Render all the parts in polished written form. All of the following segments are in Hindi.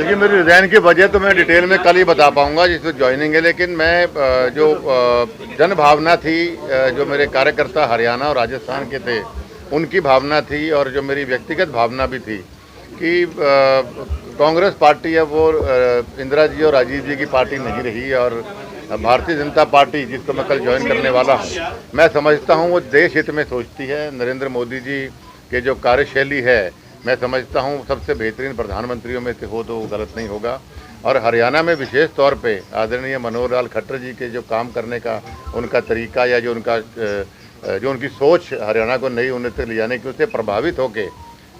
देखिए, मेरी रिज़ाइन की वजह तो मैं डिटेल में कल ही बता पाऊंगा जिसमें ज्वाइनिंग है, लेकिन मैं जो जन भावना थी, जो मेरे कार्यकर्ता हरियाणा और राजस्थान के थे उनकी भावना थी, और जो मेरी व्यक्तिगत भावना भी थी कि कांग्रेस पार्टी है वो इंदिरा जी और राजीव जी की पार्टी नहीं रही, और भारतीय जनता पार्टी जिसको मैं कल ज्वाइन करने वाला हूँ, मैं समझता हूँ वो देश हित में सोचती है। नरेंद्र मोदी जी के जो कार्यशैली है, मैं समझता हूँ सबसे बेहतरीन प्रधानमंत्रियों में से हो तो गलत नहीं होगा। और हरियाणा में विशेष तौर पे आदरणीय मनोहर लाल खट्टर जी के जो काम करने का उनका तरीका, या जो उनकी सोच हरियाणा को नई उन्नति तक ले जाने की, उससे प्रभावित होकर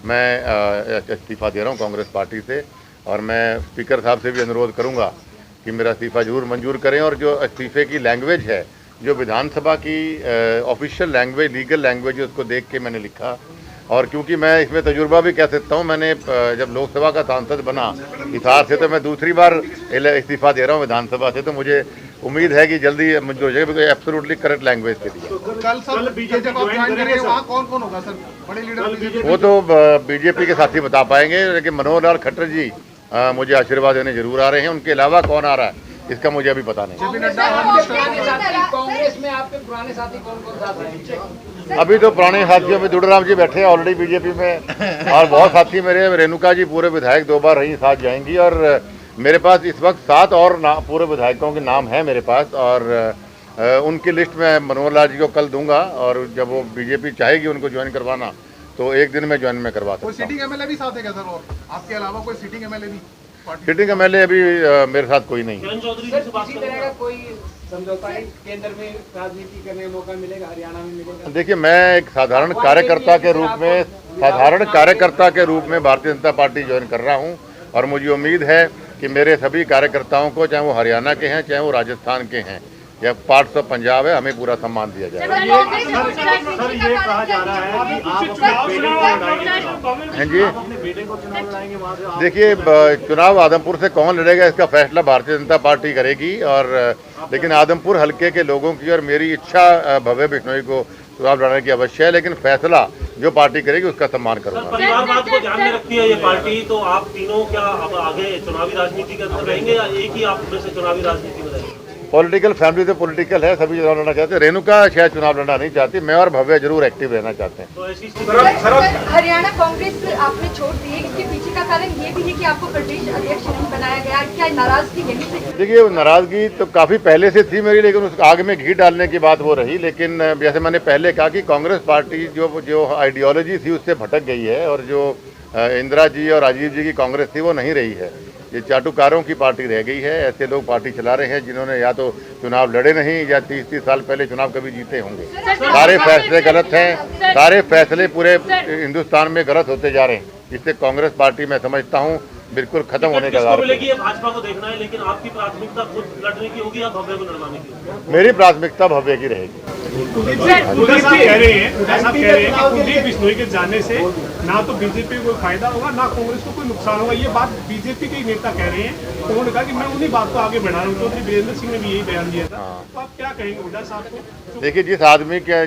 मैं इस्तीफ़ा दे रहा हूँ कांग्रेस पार्टी से। और मैं स्पीकर साहब से भी अनुरोध करूँगा कि मेरा इस्तीफ़ा जरूर मंजूर करें। और जो इस्तीफ़े की लैंग्वेज है, जो विधानसभा की ऑफिशियल लैंग्वेज, लीगल लैंग्वेज है, उसको देख के मैंने लिखा। और क्योंकि मैं इसमें तजुर्बा भी कह सकता हूँ, मैंने जब लोकसभा का सांसद बना हिसार से, तो मैं दूसरी बार इस्तीफ़ा दे रहा हूँ विधानसभा से, तो मुझे उम्मीद है कि जल्दी मंजूर हो जाएगा, बिकॉज एब्सोल्युटली करेक्ट लैंग्वेज के लिए। कल सर बीजेपी जब आप ज्वाइन करेंगे वहाँ कौन कौन होगा सर, बड़े लीडर? वो तो बीजेपी के साथी बता पाएंगे, लेकिन मनोहर लाल खट्टर जी मुझे आशीर्वाद देने जरूर आ रहे हैं। उनके अलावा कौन आ रहा है इसका मुझे अभी पता नहीं। कांग्रेस में आपके पुराने साथी कौन कौन साथ हैं? अभी तो पुराने साथियों में दुडराम जी बैठे हैं ऑलरेडी बीजेपी में, और बहुत साथी मेरे, रेणुका जी पूरे विधायक 2 बार रही, साथ जाएंगी। और मेरे पास इस वक्त 7 और पूरे विधायकों के नाम हैं मेरे पास, और उनकी लिस्ट मैं मनोहर लाल जी को कल दूंगा। और जब वो बीजेपी चाहेगी उनको ज्वाइन करवाना, तो एक दिन में ज्वाइन में करवा सकता हूँ। कोई सिटिंग एमएलए भी साथ है क्या सर, और आपके अलावा कोई सिटिंग एमएलए भी? सिटिंग एमएलए अभी मेरे साथ कोई नहीं है। किसी तरह का कोई समझौता केंद्र में राजनीति करने का मौका मिलेगा, हरियाणा में मिलेगा? देखिए, मैं एक साधारण कार्यकर्ता के रूप में भारतीय जनता पार्टी ज्वाइन कर रहा हूं, और मुझे उम्मीद है कि मेरे सभी कार्यकर्ताओं को, चाहे वो हरियाणा के हैं, चाहे वो राजस्थान के हैं, या पार्ट्स ऑफ पंजाब है, हमें पूरा सम्मान दिया जाएगा। सर, ये कहा जा रहा है कि आप हैं जी, देखिए, चुनाव आदमपुर से कौन लड़ेगा इसका फैसला भारतीय जनता पार्टी करेगी, और लेकिन आदमपुर हल्के के लोगों की और मेरी इच्छा भव्य बिश्नोई को चुनाव लड़ने की अवश्य है, लेकिन फैसला जो पार्टी करेगी उसका सम्मान करूंगा। परिवारवाद को ध्यान में रखती है ये पार्टी, तो आप तीनों क्या अब आगे चुनावी राजनीति के अंदर रहेंगे, या एक ही आप में से चुनावी राजनीति में रहेंगे? पॉलिटिकल फैमिली तो पॉलिटिकल है, सभी चुनाव लड़ना चाहते हैं। रेणुका शायद चुनाव लड़ना नहीं चाहती, मैं और भव्य जरूर एक्टिव रहना चाहते हैं। तो ऐसी हरियाणा कांग्रेस आपने छोड़ दी है, इसके पीछे का कारण ये भी है कि आपको प्रदेश अध्यक्ष नहीं बनाया गया, क्या नाराजगी यही से? देखिए, नाराजगी तो काफ़ी पहले से थी मेरी, लेकिन उस आग में घी डालने की बात वो रही। लेकिन जैसे मैंने पहले कहा कि कांग्रेस पार्टी जो आइडियोलॉजी थी उससे भटक गई है, और जो इंदिरा जी और राजीव जी की कांग्रेस थी वो नहीं रही है, ये चाटुकारों की पार्टी रह गई है। ऐसे लोग पार्टी चला रहे हैं जिन्होंने या तो चुनाव लड़े नहीं, या 30-30 साल पहले चुनाव कभी जीते होंगे। सारे फैसले गलत हैं, सारे फैसले पूरे हिंदुस्तान में गलत होते जा रहे हैं। इससे कांग्रेस पार्टी मैं समझता हूँ बिल्कुल खत्म होने का किसको मिलेगी ये भाजपा को देखना है, लेकिन आपकी प्राथमिकता खुद लड़ने की होगी या भव्य को लड़वाने की? मेरी प्राथमिकता भव्य की रहेगी। कुलदीप कह रहे हैं कि कुलदीप बिश्नोई के जाने से ना तो बीजेपी को फायदा होगा, ना कांग्रेस को कोई नुकसान होगा। ये बात बीजेपी के नेता कह रहे हैं, तो उन्होंने कहा कि मैं उन्हीं बात को आगे बढ़ा रहा हूँ। चौधरी वीरेंद्र सिंह ने भी यही बयान दिया था। तो आप क्या कहेंगे हुड्डा साहब को? देखिए, जिस आदमी के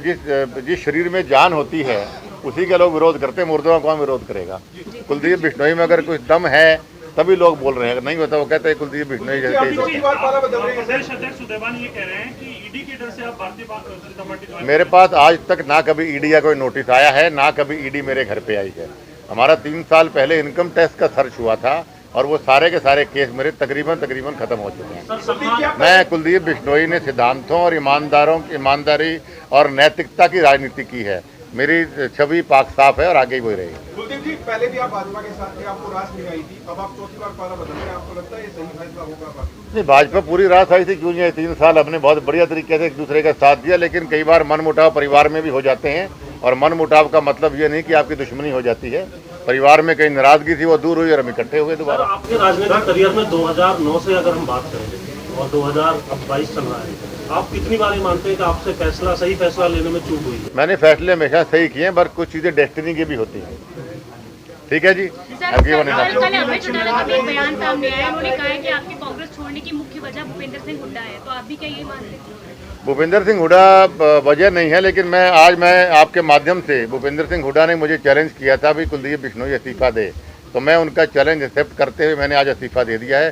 जिस शरीर में जान होती है उसी का लोग विरोध करते हैं, मुर्दों का कौन विरोध करेगा? कुलदीप बिश्नोई में अगर कुछ दम है तभी लोग बोल रहे हैं, अगर नहीं होता वो कहते हैं कुलदीप बिश्नोई जैसे। प्रदेश अध्यक्ष सुदेवान ये कह रहे हैं कि ईडी के डर से आप भारतीय जनता पार्टी। मेरे पास आज तक ना कभी ईडी का कोई नोटिस आया है, ना कभी ईडी मेरे घर पे आई है। हमारा 3 साल पहले इनकम टैक्स का सर्च हुआ था, और वो सारे के सारे केस मेरे तकरीबन खत्म हो चुके हैं। मैं कुलदीप बिश्नोई ने सिद्धांतों और ईमानदारी और नैतिकता की राजनीति की है। मेरी छवि पाक साफ है और आगे ही वही रहेगी। कुलदीप जी, पहले भी आप भाजपा के साथ थे, आपको रास नहीं आई थी, अब आप चौथी बार पाला बदल रहे हैं, आपको लगता है ये सही फैसला होगा? नहीं, भाजपा पूरी रास आई थी, क्यों नहीं? 3 साल हमने बहुत बढ़िया तरीके से एक दूसरे का साथ दिया, लेकिन कई बार मनमुटाव परिवार में भी हो जाते हैं, और मनमुटाव का मतलब ये नहीं कि आपकी दुश्मनी हो जाती है। परिवार में कहीं नाराजगी थी, वो दूर हुई और हम इकट्ठे हुए दोबारा। आपके राजनीतिक करियर में 2009 से अगर हम बात करें और 2022 चल रहा है, आप कितनी बार मानते हैं कि आपसे सही फैसला लेने में चूक हुई है? मैंने फैसले हमेशा सही किए हैं, पर कुछ चीज़ें डेस्टिनी की भी होती हैं। ठीक है जी। कल अभय चौटाला का भी बयान सामने आया, उन्होंने कहा है कि आपकी कांग्रेस छोड़ने की मुख्य वजह भूपेंद्र सिंह हुड्डा है, तो आप भी क्या यही मानते हैं? भूपेंद्र सिंह हुड्डा वजह नहीं है, लेकिन आज मैं आपके माध्यम से, भूपेंद्र सिंह हुड्डा ने मुझे चैलेंज किया था भी कुलदीप बिश्नोई इस्तीफा दे, तो मैं उनका चैलेंज एक्सेप्ट करते हुए मैंने आज इस्तीफा दे दिया है।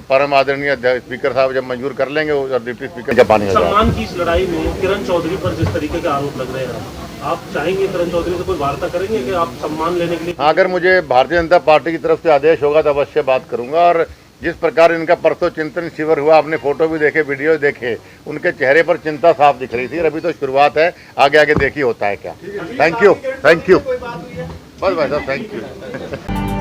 परम आदरणीय स्पीकर साहब जब मंजूर कर लेंगे और डिप्टी स्पीकर जब पानी हो जाए। सम्मान की इस लड़ाई में किरण चौधरी पर जिस तरीके के आरोप लग रहे हैं, आप चाहेंगे किरण चौधरी से कोई वार्ता करेंगे कि आप सम्मान लेने के लिए? अगर मुझे भारतीय जनता पार्टी की तरफ से आदेश होगा तो अवश्य बात करूंगा। और जिस प्रकार इनका परसों चिंतन शिविर हुआ, आपने फोटो भी देखे, वीडियो देखे, उनके चेहरे पर चिंता साफ दिख रही थी। और अभी तो शुरुआत है, आगे आगे देखिए होता है क्या। थैंक यू बस भाई साहब, थैंक यू।